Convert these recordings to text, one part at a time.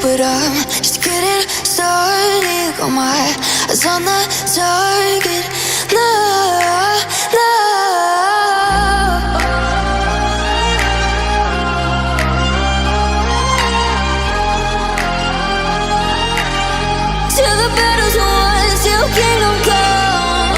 but I'm just getting started. Got my eyes on the target. No, no. Till the battle's won, till kingdom come.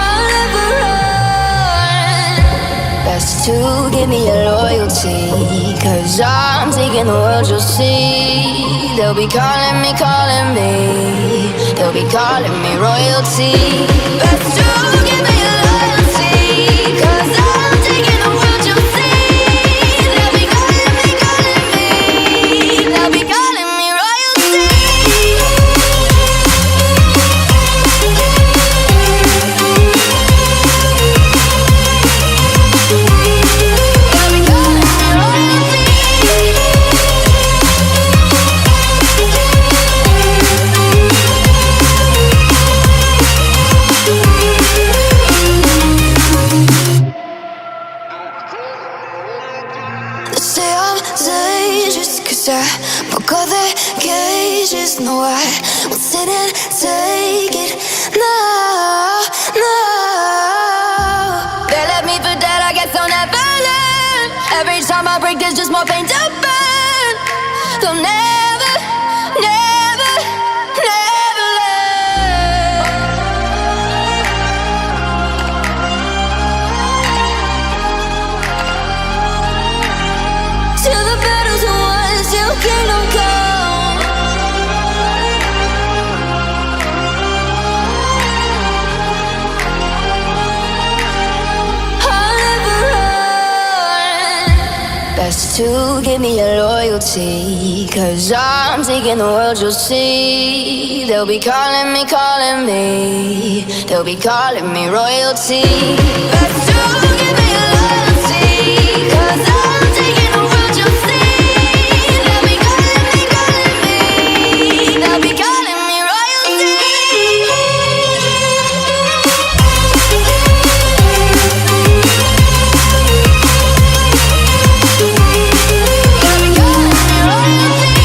I'll never run. Best to give me your loyalty, 'cause I'm taking the world, you'll see. They'll be calling me, calling me. They'll be calling me royalty. Best to give me your loyalty, 'cause I'm taking the world, you'll see. They'll be calling me, calling me. They'll be calling me royalty. They'll be calling me royalty. They say I'm dangerous 'cause I broke all the cages. No, I won't sit and take it. No, no. They left me for dead, I guess I'll never learn. Every time I break, there's just more pain to burn. They'll never, never, never learn. Till the battle's won, till kingdom come. I'll never run. Best to give me your loyalty, 'cause I'm taking the world, you'll see. They'll be calling me, calling me. They'll be calling me royalty. Best to give me your loyalty, 'cause I'm taking the world, you'll see. They'll be calling me, calling me. They'll be calling me royalty. They'll be calling me royalty.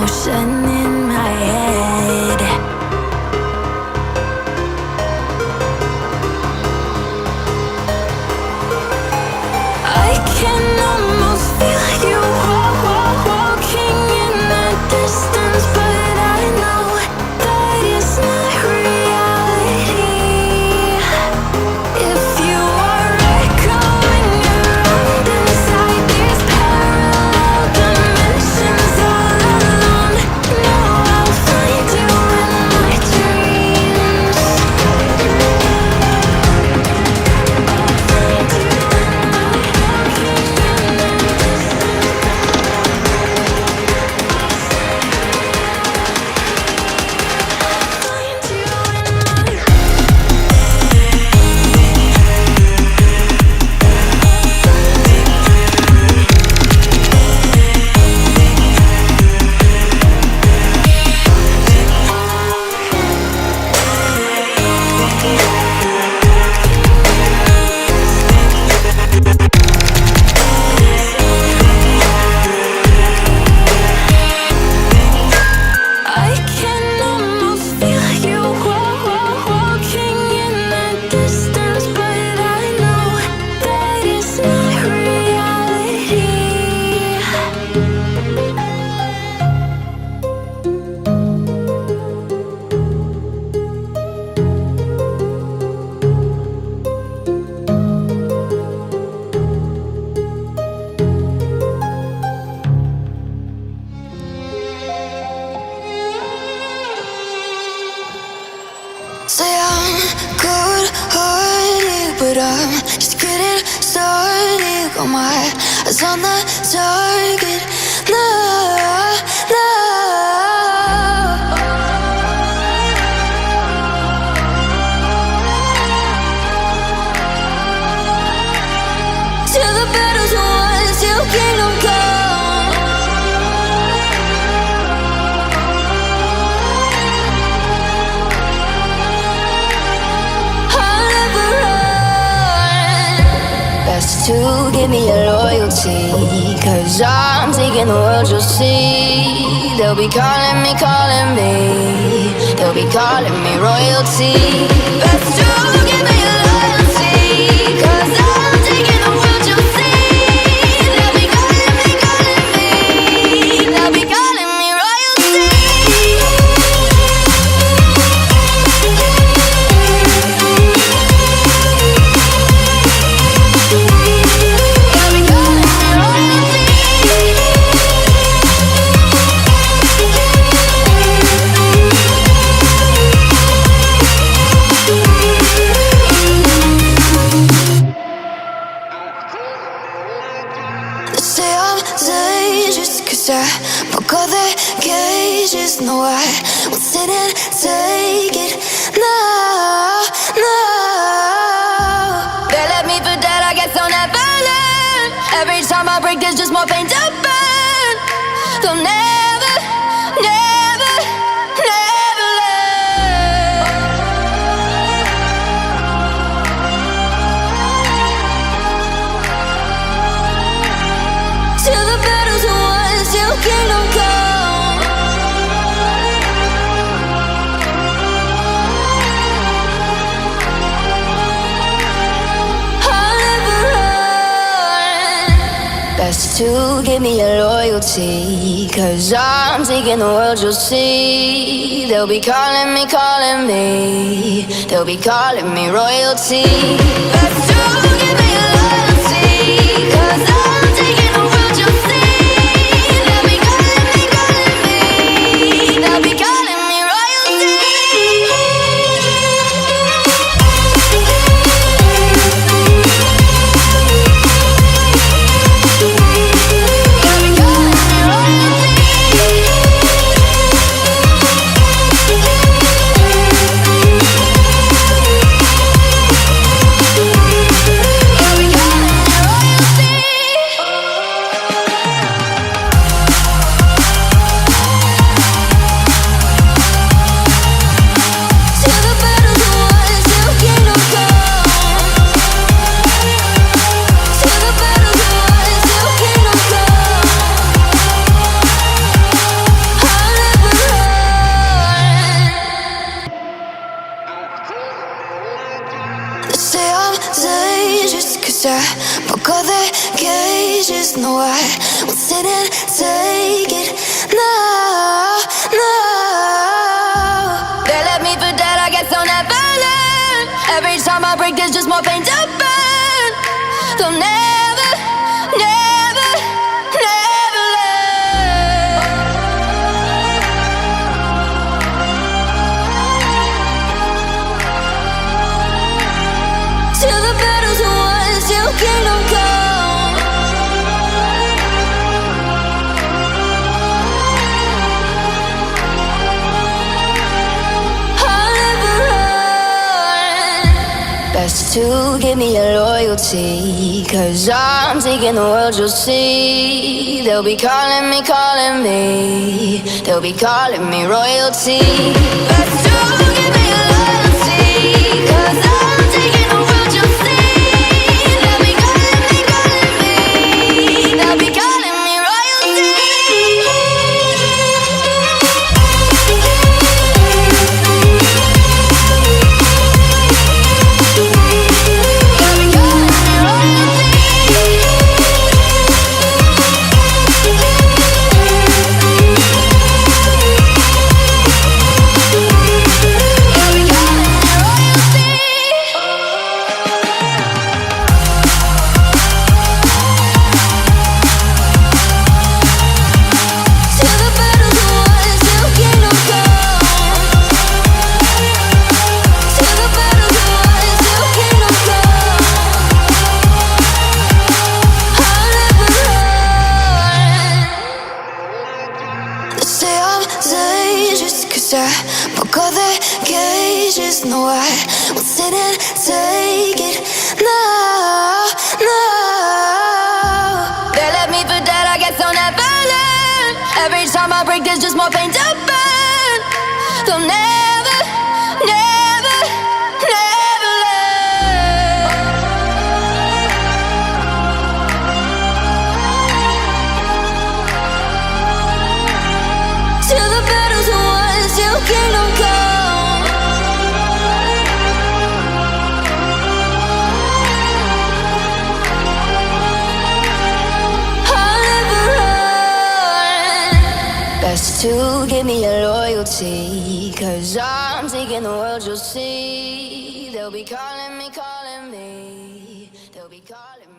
motion in my head. I can almost feel you walking in the distance, but I know that it's not reality. If you are echoing around inside these parallel dimensions all alone, know I'll find you in my dreams. I can almost feel you walking in the distance, but I know that it's not reality. Say I'm good-hearted, but I'm just getting started. Got my eyes on the target. No, no. Till the battle's won, till kingdom come. I'll never run. Best to give me your loyalty, 'cause I'm taking the world, you'll see. They'll be calling me, they'll be calling me royalty. Best to give me your loyalty, 'cause I'm taking the world, you'll see. They'll be calling me, they'll be calling me royalty. They say I'm dangerous 'cause I broke all their cages. No, I won't sit and take it. No, no. They left me for dead, I guess I'll never learn. Every time I break, there's just more pain to burn. They'll never, never, never learn. Till the battle's won, till kingdom come. I'll never run. Best to give me your loyalty, 'cause I'm taking the world, you'll see. They'll be calling me, they'll be calling me royalty. Best to give me your loyalty, 'cause I'm taking the world, you'll see. They'll be calling me, they'll be calling me royalty. They'll be calling me royalty. They say I'm dangerous cause I broke all their cages. No, I won't sit and take it. No, no. They left me for dead, I guess I'll never learn. Every time I break there's just more pain to burn. They'll never, never, never learn. Till the battle's won, till kingdom come. I'll never run. Best to give me your loyalty, cause I'm taking the world, you'll see. They'll be calling me, calling me. They'll be calling me royalty. Best to give me your loyalty, cause I'm taking the world, you'll see. They'll be calling me, calling me. They'll be calling me royalty. I broke all their cages. No, I won't sit and take it. No, no. They left me for dead, I guess I'll never learn. Every time I break there's just more pain to burn. They'll never, never, never learn. Till the battle's won, till kingdom come. I'll never run. Best to give me your loyalty, cause I'm taking the world, you'll see. They'll be calling me, calling me. They'll be calling me.